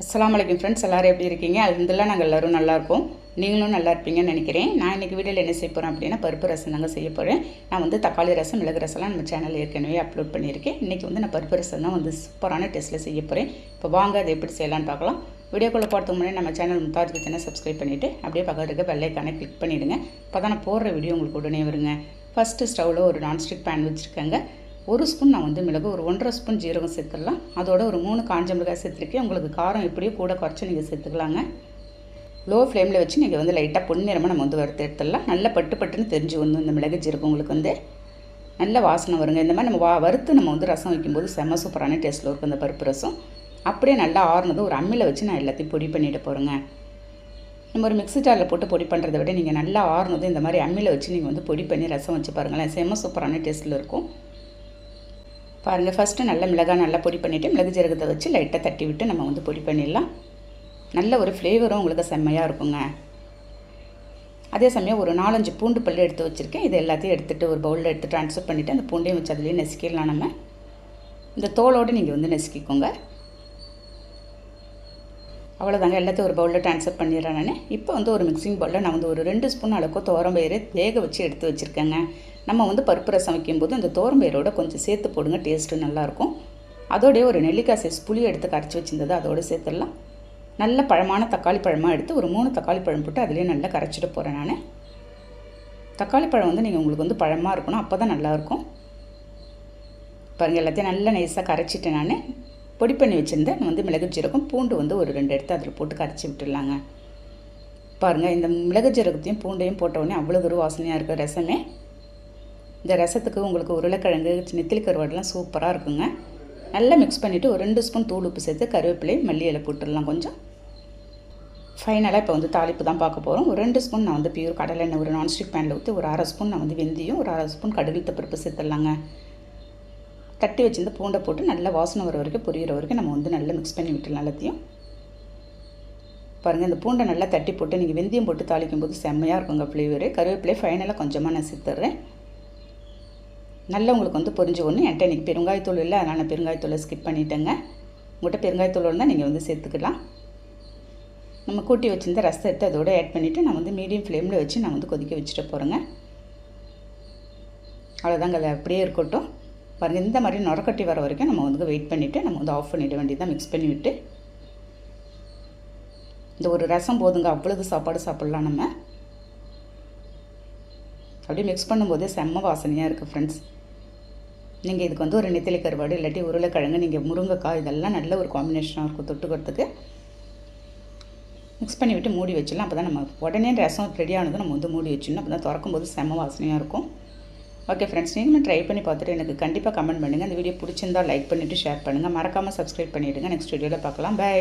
அஸ்ஸலாமு அலைக்கும் ஃப்ரெண்ட்ஸ், எல்லோரும் எப்படி இருக்கீங்க? அல்ஹம்துலில்லாஹ் நாங்கள் எல்லோரும் நல்லாயிருக்கோம். நீங்களும் நல்லா இருப்பீங்கன்னு நினைக்கிறேன். நான் இன்றைக்கி வீடியோவில் என்ன செய்ய போகிறேன் அப்படின்னா, பருப்பு ரசம் தாங்க செய்ய போகிறேன். நான் தக்காளி ரசம், மிளகு ரசம்லாம் நம்ம சேனலில் ஏற்கனவே அப்லோட் பண்ணியிருக்கேன். இன்றைக்கி நான் பருப்பு ரசம் தான் சூப்பரான டேஸ்ட்டில் செய்ய போகிறேன். இப்போ வாங்க அதை எப்படி செய்யலான்னு பார்க்கலாம். வீடியோக்குள்ளே போகிறதுக்கு முன்னாடி நம்ம சேனல் மும்தாஜ் கிச்சனை சப்ஸ்கிரைப் பண்ணிவிட்டு அப்படியே பக்கத்தில் இருக்க பெல் ஐக்கானை கிளிக் பண்ணிவிடுங்க. அப்போ தான் நான் போடுற வீடியோ உங்களுக்கு உடனே வருங்க. ஃபஸ்ட்டு ஸ்டவ்வில் ஒரு நான்ஸ்டிக் பேன் வச்சுருக்கேங்க. ஒரு ஸ்பூன் நான் மிளகு, ஒரு 1.5 ஸ்பூன் ஜீரகம் சேர்த்துடலாம். அதோட ஒரு 3 காஞ்ச மிளகாய் சேர்த்துருக்கேன். உங்களுக்கு காரம் எப்படியோ கூட குறைச்சி நீங்கள் சேர்த்துக்கலாங்க. லோ ஃப்ளேமில் வச்சு நீங்கள் லைட்டாக பொன்னிறமாக நம்ம வறுத்து எடுத்துடலாம். நல்லா பட்டுன்னு தெரிஞ்சு இந்த மிளகு ஜீரகம் உங்களுக்கு நல்ல வாசனை வருங்க. இந்த மாதிரி நம்ம வறுத்து நம்ம ரசம் வைக்கும்போது செம்ம சூப்பரான டேஸ்ட்டில் இருக்கும் இந்த பருப்பு ரசம். அப்படியே நல்லா ஆறுனதும் ஒரு அம்மியில் வச்சு நான் எல்லாத்தையும் பொடி பண்ணிட்டு போகிறேங்க. நம்ம ஒரு மிக்ஸி ஜாரில் போட்டு பொடி பண்ணுறதை விட நீங்கள் நல்லா ஆறுனதும் இந்த மாதிரி அம்மியில் வச்சு நீங்கள் பொடி பண்ணி ரசம் வச்சு பாருங்களேன், செம்ம சூப்பரான டேஸ்ட்டில் இருக்கும். பாருங்கள், ஃபஸ்ட்டு நல்ல மிளகாய் நல்லா பொடி பண்ணிவிட்டு மிளகு ஜீரகத்தை வச்சு லைட்டாக தட்டி விட்டு நம்ம பொடி பண்ணிடலாம். நல்ல ஒரு ஃப்ளேவரும் உங்களுக்கு செம்மையாக இருக்குங்க. அதே சமயம் ஒரு 4-5 பூண்டு பல் எடுத்து வச்சுருக்கேன். இது எல்லாத்தையும் எடுத்துகிட்டு ஒரு பவுலில் எடுத்து ட்ரான்ஸ்ஃபர் பண்ணிவிட்டு அந்த பூண்டையும் வச்சு அதுலேயே நெசுக்கிடலாம். நம்ம இந்த தோலோடு நீங்கள் நெசுக்கிக்கோங்க. அவ்வளோதாங்க, எல்லாத்தையும் ஒரு பவுலில் ட்ரான்ஸ்ஃபர் பண்ணிடுறேன் நான். இப்போ ஒரு மிக்சிங் பவுலில் நான் ஒரு 2 ஸ்பூன் அளவுக்கு துவரம்பயிறு வேக வச்சு எடுத்து வச்சுருக்கேங்க. நம்ம பருப்பு ரசம் வைக்கும்போது அந்த துவரம்பயிரோட கொஞ்சம் சேர்த்து போடுங்க, டேஸ்ட்டு நல்லாயிருக்கும். அதோடய ஒரு நெல்லிக்காய் சைஸ் புளி எடுத்து கரைச்சி வச்சுருந்தது அதோடு சேர்த்துடலாம். நல்ல பழமான தக்காளி பழமாக எடுத்து ஒரு 3 தக்காளி பழம் போட்டு அதிலே நல்லா கரைச்சிட்டு போகிறேன் நான். தக்காளி பழம் நீங்கள் உங்களுக்கு பழமாக இருக்கணும், அப்போ தான் நல்லாயிருக்கும். பாருங்கள், எல்லாத்தையும் நல்லா நைஸாக கரைச்சிட்டேன் நான். பொடி பண்ணி வச்சுருந்தேன் மிளகு ஜீரகம், பூண்டு ஒரு 2 எடுத்து அதில் போட்டு கரைச்சி விட்டுடலாங்க. பாருங்கள், இந்த மிளகு ஜீரகத்தையும் பூண்டையும் போட்டவுடனே அவ்வளோ ஒரு வாசனையாக இருக்குது ரசமே. இந்த ரசத்துக்கு உங்களுக்கு உருளைக்கிழங்கு, நெத்திலி கருவாடெலாம் சூப்பராக இருக்குங்க. நல்லா மிக்ஸ் பண்ணிவிட்டு ஒரு 2 ஸ்பூன் தூள் உப்பு சேர்த்து கருவேப்பிலை மல்லி இலை போட்டுடலாம் கொஞ்சம். ஃபைனலாக இப்போ தாளிப்பு தான் பார்க்க போகிறோம். ஒரு 2 ஸ்பூன் நான் பியூர் கடலை எண்ணெய் ஒரு நான்ஸ்டிக் பேனில் ஊற்றி ஒரு 1/2 ஸ்பூன் நான் வெந்தயம், ஒரு 1/2 ஸ்பூன் கடுகு பருப்பு சேர்த்துடலாங்க. தட்டி வச்சிருந்து பூண்டை போட்டு நல்லா வாசனை வர வரைக்கும் பொரியிற வரைக்கும் நம்ம நல்லா மிக்ஸ் பண்ணி விட்டுடலாம் எல்லாத்தையும். பாருங்கள், இந்த பூண்டை நல்லா தட்டி போட்டு நீங்கள் வெந்தயம் போட்டு தாளிக்கும் போது செம்மையாக இருக்குங்க ஃப்ளேவரு. கருவேப்பிலை ஃபைனலாக கொஞ்சமாக நான் சேர்த்துட்றேன். நல்லா உங்களுக்கு பொரிஞ்ச ஒன்று. என்கிட்ட இன்றைக்கி பெருங்காயத்தூள் இல்லை, அதனால் நான் பெருங்காயத்தூளை ஸ்கிப் பண்ணிட்டேங்க. உங்கள்கிட்ட பெருங்காயத்தூள் இருந்தால் நீங்கள் சேர்த்துக்கலாம். நம்ம கூட்டி வச்சுருந்த ரசத்தை எடுத்து அதோடு ஆட் பண்ணிவிட்டு நான் மீடியம் ஃப்ளேமில் வச்சு நான் கொதிக்க வச்சுட்டு போகிறேங்க. அவ்வளோதாங்க, அது அப்படியே இருக்கட்டும். பாருங்கள், இந்த மாதிரி நுரக்கட்டி வர வரைக்கும் நம்ம வெயிட் பண்ணிவிட்டு நம்ம ஆஃப் பண்ணிட வேண்டியதான். மிக்ஸ் பண்ணி விட்டு இந்த ஒரு ரசம் போதுங்க, அவ்வளவு சாப்பாடு சாப்பிட்லாம் நம்ம. அப்படியே மிக்ஸ் பண்ணும்போதே செம்ம வாசனையாக இருக்குது ஃப்ரெண்ட்ஸ். நீங்கள் இதுக்கு ஒரு நெத்திலி கருவாடு இல்லாட்டி உருளைக்கிழங்கு, நீங்கள் முருங்கைக்காய், இதெல்லாம் நல்ல ஒரு காம்பினேஷனாக இருக்கும் தொட்டுக்கிறதுக்கு. மிக்ஸ் பண்ணி விட்டு மூடி வச்சிடலாம். அப்போ தான் நம்ம உடனே ரசம் ரெடி ஆனதும் நம்ம மூடி வச்சிடணும். அப்போ தான் திறக்கும் போது செம்ம வாசனையாக இருக்கும். ஓகே ஃப்ரெண்ட்ஸ், நீங்களும் ட்ரை பண்ணி பார்த்துட்டு எனக்கு கண்டிப்பாக கமெண்ட் பண்ணுங்கள். இந்த வீடியோ பிடிச்சிருந்தால் லைக் பண்ணிவிட்டு ஷேர் பண்ணுங்கள். மறக்காமல் சப்ஸ்கிரைப் பண்ணிவிடுங்க. நெக்ஸ்ட் வீடியோவில் பார்க்கலாம். பை.